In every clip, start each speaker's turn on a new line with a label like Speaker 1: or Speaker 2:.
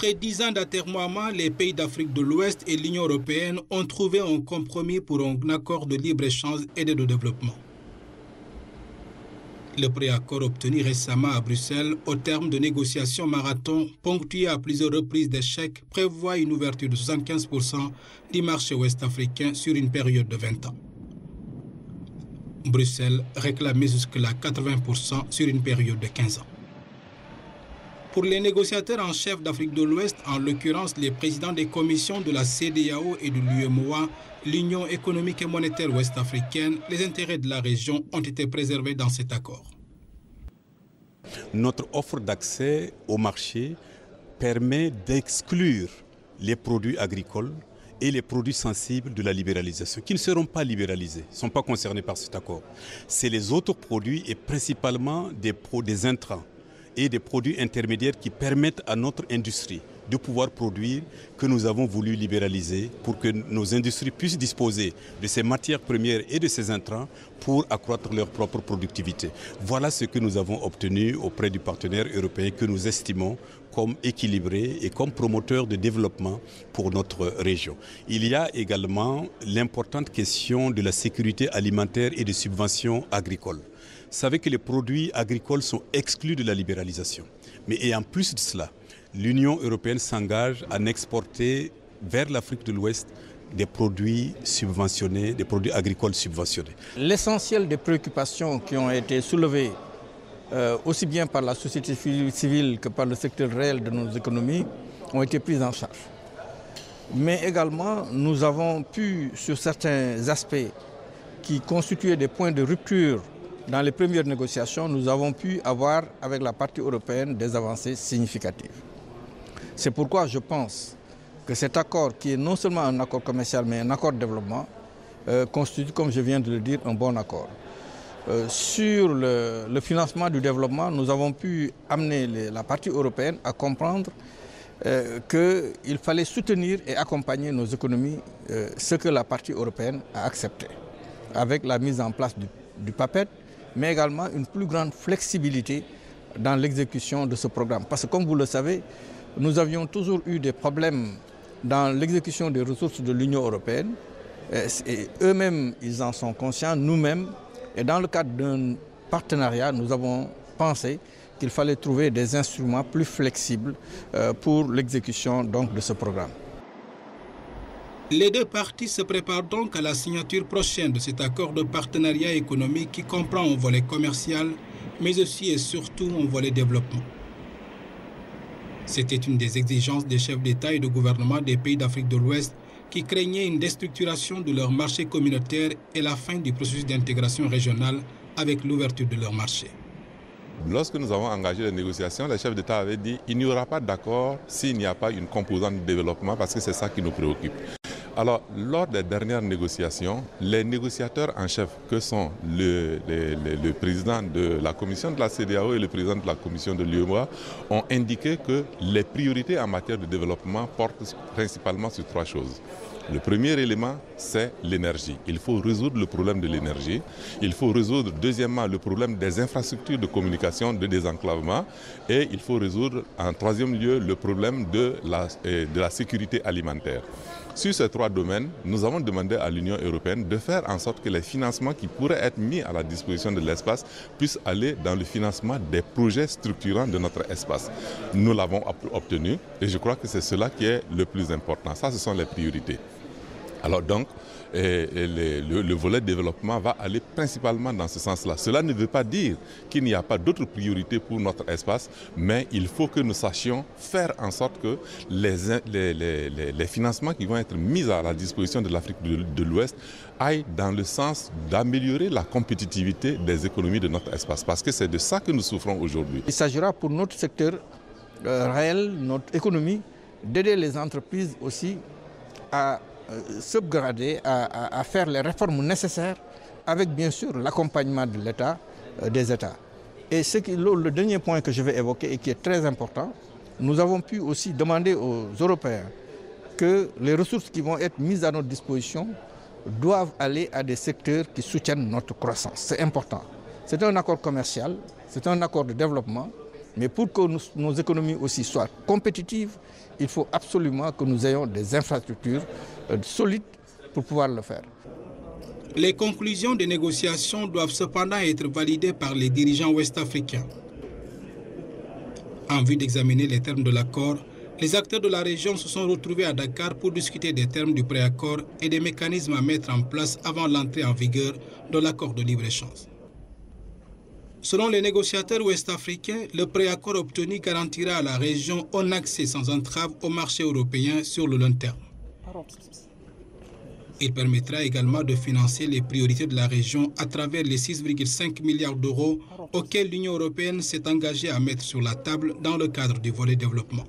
Speaker 1: Après 10 ans d'atermoiement, les pays d'Afrique de l'Ouest et l'Union européenne ont trouvé un compromis pour un accord de libre-échange et de développement. Le préaccord obtenu récemment à Bruxelles au terme de négociations marathon ponctuées à plusieurs reprises d'échecs prévoit une ouverture de 75% du marché ouest-africain sur une période de 20 ans. Bruxelles réclamait jusque-là 80% sur une période de 15 ans. Pour les négociateurs en chef d'Afrique de l'Ouest, en l'occurrence les présidents des commissions de la CEDEAO et de l'UEMOA, l'Union économique et monétaire ouest-africaine, les intérêts de la région ont été préservés dans cet accord.
Speaker 2: Notre offre d'accès au marché permet d'exclure les produits agricoles et les produits sensibles de la libéralisation, qui ne seront pas libéralisés, ne sont pas concernés par cet accord. C'est les autres produits et principalement des intrants et des produits intermédiaires qui permettent à notre industrie de pouvoir produire que nous avons voulu libéraliser pour que nos industries puissent disposer de ces matières premières et de ces intrants pour accroître leur propre productivité. Voilà ce que nous avons obtenu auprès du partenaire européen que nous estimons comme équilibré et comme promoteur de développement pour notre région. Il y a également l'importante question de la sécurité alimentaire et des subventions agricoles. Vous savez que les produits agricoles sont exclus de la libéralisation. Mais en plus de cela, l'Union européenne s'engage à exporter vers l'Afrique de l'Ouest des produits subventionnés, des produits agricoles subventionnés.
Speaker 3: L'essentiel des préoccupations qui ont été soulevées aussi bien par la société civile que par le secteur réel de nos économies ont été prises en charge. Mais également, nous avons pu, sur certains aspects qui constituaient des points de rupture dans les premières négociations, nous avons pu avoir avec la partie européenne des avancées significatives. C'est pourquoi je pense que cet accord, qui est non seulement un accord commercial, mais un accord de développement, constitue, comme je viens de le dire, un bon accord. Sur le financement du développement, nous avons pu amener la partie européenne à comprendre qu'il fallait soutenir et accompagner nos économies, ce que la partie européenne a accepté, avec la mise en place du PAPET, mais également une plus grande flexibilité dans l'exécution de ce programme. Parce que comme vous le savez, nous avions toujours eu des problèmes dans l'exécution des ressources de l'Union européenne. Et eux-mêmes, ils en sont conscients, nous-mêmes. Et dans le cadre d'un partenariat, nous avons pensé qu'il fallait trouver des instruments plus flexibles pour l'exécution donc, de ce programme.
Speaker 1: Les deux parties se préparent donc à la signature prochaine de cet accord de partenariat économique qui comprend un volet commercial, mais aussi et surtout un volet développement. C'était une des exigences des chefs d'État et de gouvernement des pays d'Afrique de l'Ouest qui craignaient une déstructuration de leur marché communautaire et la fin du processus d'intégration régionale avec l'ouverture de leur marché.
Speaker 4: Lorsque nous avons engagé les négociations, les chefs d'État avaient dit qu'il n'y aura pas d'accord s'il n'y a pas une composante de développement parce que c'est ça qui nous préoccupe. Alors, lors des dernières négociations, les négociateurs en chef, que sont le président de la commission de la CEDEAO et le président de la commission de l'UEMOA, ont indiqué que les priorités en matière de développement portent principalement sur trois choses. Le premier élément, c'est l'énergie. Il faut résoudre le problème de l'énergie. Il faut résoudre, deuxièmement, le problème des infrastructures de communication, de désenclavement. Et il faut résoudre, en troisième lieu, le problème de la sécurité alimentaire. Sur ces trois domaines, nous avons demandé à l'Union européenne de faire en sorte que les financements qui pourraient être mis à la disposition de l'espace puissent aller dans le financement des projets structurants de notre espace. Nous l'avons obtenu et je crois que c'est cela qui est le plus important. Ça, ce sont les priorités. Alors donc, le volet développement va aller principalement dans ce sens-là. Cela ne veut pas dire qu'il n'y a pas d'autres priorités pour notre espace, mais il faut que nous sachions faire en sorte que les financements qui vont être mis à la disposition de l'Afrique de l'Ouest aillent dans le sens d'améliorer la compétitivité des économies de notre espace, parce que c'est de ça que nous souffrons aujourd'hui.
Speaker 3: Il s'agira pour notre secteur réel, notre économie, d'aider les entreprises aussi à subgrader, à faire les réformes nécessaires avec bien sûr l'accompagnement de l'État, des États. Et le dernier point que je vais évoquer et qui est très important, nous avons pu aussi demander aux Européens que les ressources qui vont être mises à notre disposition doivent aller à des secteurs qui soutiennent notre croissance. C'est important. C'est un accord commercial, c'est un accord de développement, Mais pour que nos économies aussi soient compétitives, il faut absolument que nous ayons des infrastructures solides pour pouvoir le faire.
Speaker 1: Les conclusions des négociations doivent cependant être validées par les dirigeants ouest-africains. En vue d'examiner les termes de l'accord, les acteurs de la région se sont retrouvés à Dakar pour discuter des termes du préaccord et des mécanismes à mettre en place avant l'entrée en vigueur de l'accord de libre-échange. Selon les négociateurs ouest-africains, le préaccord obtenu garantira à la région un accès sans entrave au marché européen sur le long terme. Il permettra également de financer les priorités de la région à travers les 6,5 milliards d'euros auxquels l'Union européenne s'est engagée à mettre sur la table dans le cadre du volet développement.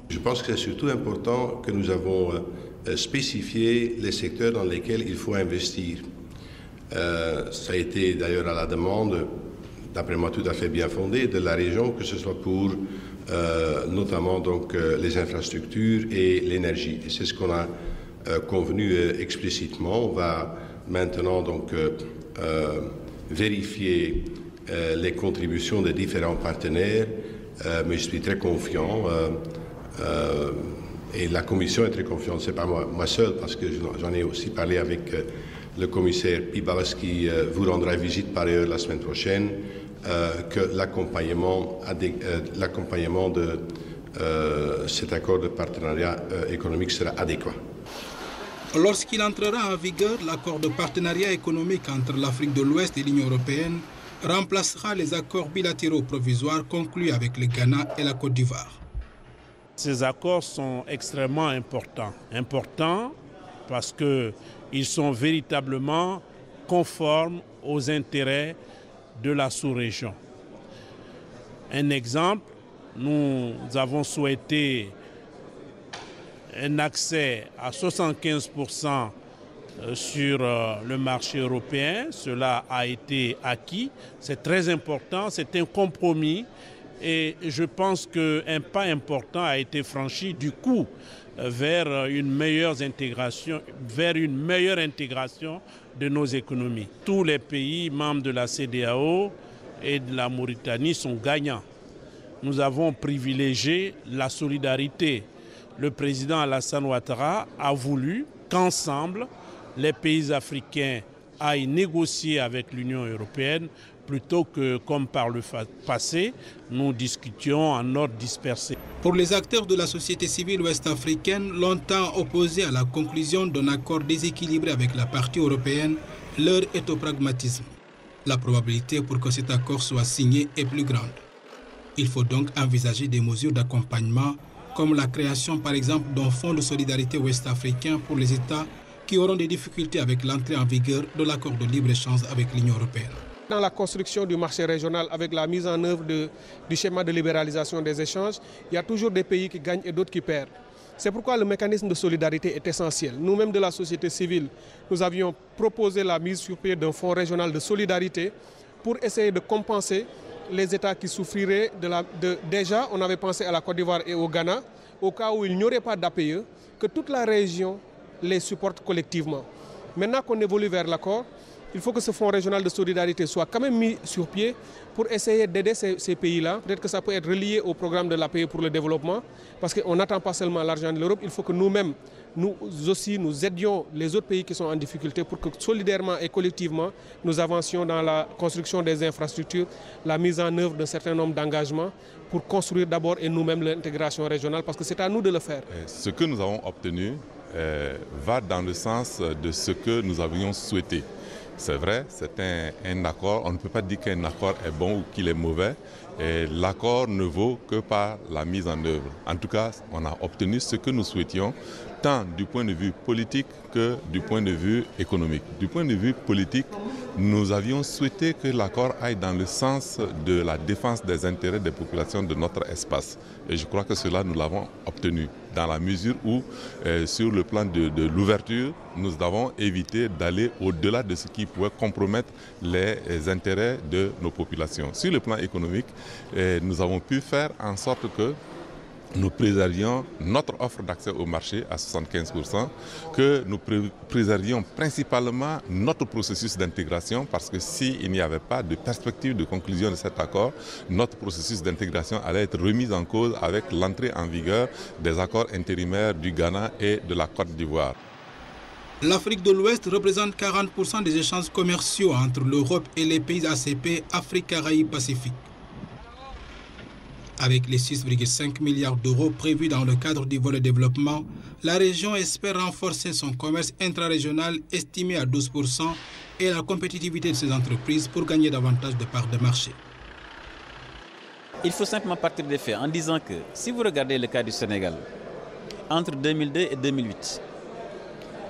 Speaker 5: Je pense que c'est surtout important que nous avons spécifié les secteurs dans lesquels il faut investir. Ça a été d'ailleurs à la demande, d'après moi tout à fait bien fondée, de la région, que ce soit pour notamment donc, les infrastructures et l'énergie. Et c'est ce qu'on a convenu explicitement. On va maintenant donc vérifier les contributions des différents partenaires, mais je suis très confiant et la Commission est très confiante. C'est pas moi seul, parce que j'en ai aussi parlé avec le commissaire Piebalgs qui vous rendra visite par ailleurs la semaine prochaine, que l'accompagnement de cet accord de partenariat économique sera adéquat.
Speaker 1: Lorsqu'il entrera en vigueur, l'accord de partenariat économique entre l'Afrique de l'Ouest et l'Union européenne remplacera les accords bilatéraux provisoires conclus avec le Ghana et la Côte d'Ivoire.
Speaker 6: Ces accords sont extrêmement importants. Importants parce qu'ils sont véritablement conformes aux intérêts de la sous-région. Un exemple, nous avons souhaité un accès à 75% sur le marché européen. Cela a été acquis. C'est très important, c'est un compromis. Et je pense qu'un pas important a été franchi du coup vers une meilleure intégration de nos économies. Tous les pays membres de la CEDEAO et de la Mauritanie sont gagnants. Nous avons privilégié la solidarité. Le président Alassane Ouattara a voulu qu'ensemble, les pays africains aillent négocier avec l'Union européenne plutôt que, comme par le passé, nous discutions en ordre dispersé.
Speaker 1: Pour les acteurs de la société civile ouest-africaine, longtemps opposés à la conclusion d'un accord déséquilibré avec la partie européenne, l'heure est au pragmatisme. La probabilité pour que cet accord soit signé est plus grande. Il faut donc envisager des mesures d'accompagnement, comme la création par exemple d'un fonds de solidarité ouest-africain pour les États qui auront des difficultés avec l'entrée en vigueur de l'accord de libre-échange avec l'Union européenne.
Speaker 7: Dans la construction du marché régional, avec la mise en œuvre du schéma de libéralisation des échanges, il y a toujours des pays qui gagnent et d'autres qui perdent. C'est pourquoi le mécanisme de solidarité est essentiel. Nous-mêmes de la société civile, nous avions proposé la mise sur pied d'un fonds régional de solidarité pour essayer de compenser les États qui souffriraient déjà, on avait pensé à la Côte d'Ivoire et au Ghana, au cas où il n'y aurait pas d'APE, que toute la région les supporte collectivement. Maintenant qu'on évolue vers l'accord, il faut que ce fonds régional de solidarité soit quand même mis sur pied pour essayer d'aider ces pays-là. Peut-être que ça peut être relié au programme de l'APE pour le développement, parce qu'on n'attend pas seulement l'argent de l'Europe, il faut que nous-mêmes, nous aussi, nous aidions les autres pays qui sont en difficulté pour que solidairement et collectivement, nous avancions dans la construction des infrastructures, la mise en œuvre d'un certain nombre d'engagements pour construire d'abord et nous-mêmes l'intégration régionale, parce que c'est à nous de le faire.
Speaker 4: Ce que nous avons obtenu va dans le sens de ce que nous avions souhaité. C'est vrai, c'est un accord. On ne peut pas dire qu'un accord est bon ou qu'il est mauvais. L'accord ne vaut que par la mise en œuvre. En tout cas, on a obtenu ce que nous souhaitions, tant du point de vue politique que du point de vue économique. Du point de vue politique, nous avions souhaité que l'accord aille dans le sens de la défense des intérêts des populations de notre espace. Et je crois que cela, nous l'avons obtenu, dans la mesure où, sur le plan de l'ouverture, nous avons évité d'aller au-delà de ce qui pouvait compromettre les intérêts de nos populations. Sur le plan économique, nous avons pu faire en sorte que nous préservions notre offre d'accès au marché à 75%, que nous préservions principalement notre processus d'intégration, parce que s'il n'y avait pas de perspective de conclusion de cet accord, notre processus d'intégration allait être remis en cause avec l'entrée en vigueur des accords intérimaires du Ghana et de la Côte d'Ivoire.
Speaker 1: L'Afrique de l'Ouest représente 40% des échanges commerciaux entre l'Europe et les pays ACP, Afrique, Caraïbes, Pacifique. Avec les 6,5 milliards d'euros prévus dans le cadre du volet développement, la région espère renforcer son commerce intra-régional estimé à 12% et la compétitivité de ses entreprises pour gagner davantage de parts de marché.
Speaker 8: Il faut simplement partir des faits en disant que si vous regardez le cas du Sénégal, entre 2002 et 2008,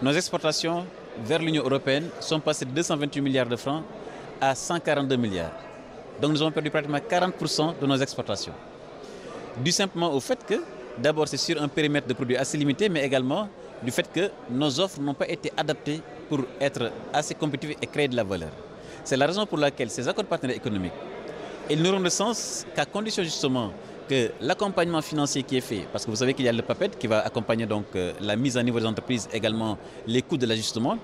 Speaker 8: nos exportations vers l'Union européenne sont passées de 228 milliards de francs à 142 milliards. Donc nous avons perdu pratiquement 40% de nos exportations. Dû simplement au fait que, d'abord c'est sur un périmètre de produits assez limité, mais également du fait que nos offres n'ont pas été adaptées pour être assez compétitives et créer de la valeur. C'est la raison pour laquelle ces accords partenaires économiques, ils n'auront de sens qu'à condition justement que l'accompagnement financier qui est fait, parce que vous savez qu'il y a le PAPED qui va accompagner donc la mise à niveau des entreprises, également les coûts de l'ajustement,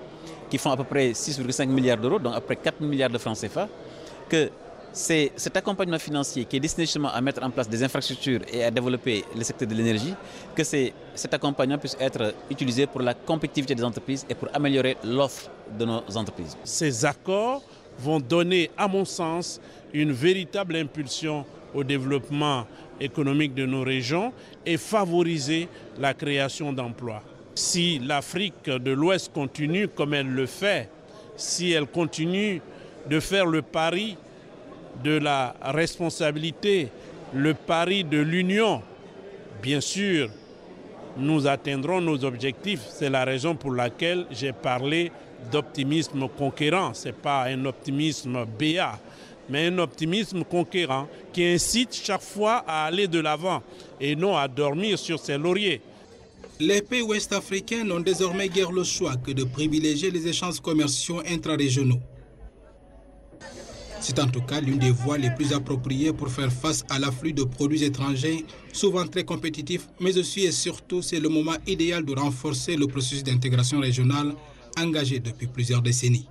Speaker 8: qui font à peu près 6,5 milliards d'euros, donc à peu près 4 milliards de francs CFA, que c'est cet accompagnement financier qui est destiné justement à mettre en place des infrastructures et à développer le secteur de l'énergie, que cet accompagnement puisse être utilisé pour la compétitivité des entreprises et pour améliorer l'offre de nos entreprises.
Speaker 6: Ces accords vont donner, à mon sens, une véritable impulsion au développement économique de nos régions et favoriser la création d'emplois. Si l'Afrique de l'Ouest continue comme elle le fait, si elle continue de faire le pari de la responsabilité, le pari de l'union, bien sûr, nous atteindrons nos objectifs. C'est la raison pour laquelle j'ai parlé d'optimisme conquérant. Ce n'est pas un optimisme béat, mais un optimisme conquérant qui incite chaque fois à aller de l'avant et non à dormir sur ses lauriers.
Speaker 1: Les pays ouest-africains n'ont désormais guère le choix que de privilégier les échanges commerciaux intra-régionaux. C'est en tout cas l'une des voies les plus appropriées pour faire face à l'afflux de produits étrangers, souvent très compétitifs, mais aussi et surtout c'est le moment idéal de renforcer le processus d'intégration régionale engagé depuis plusieurs décennies.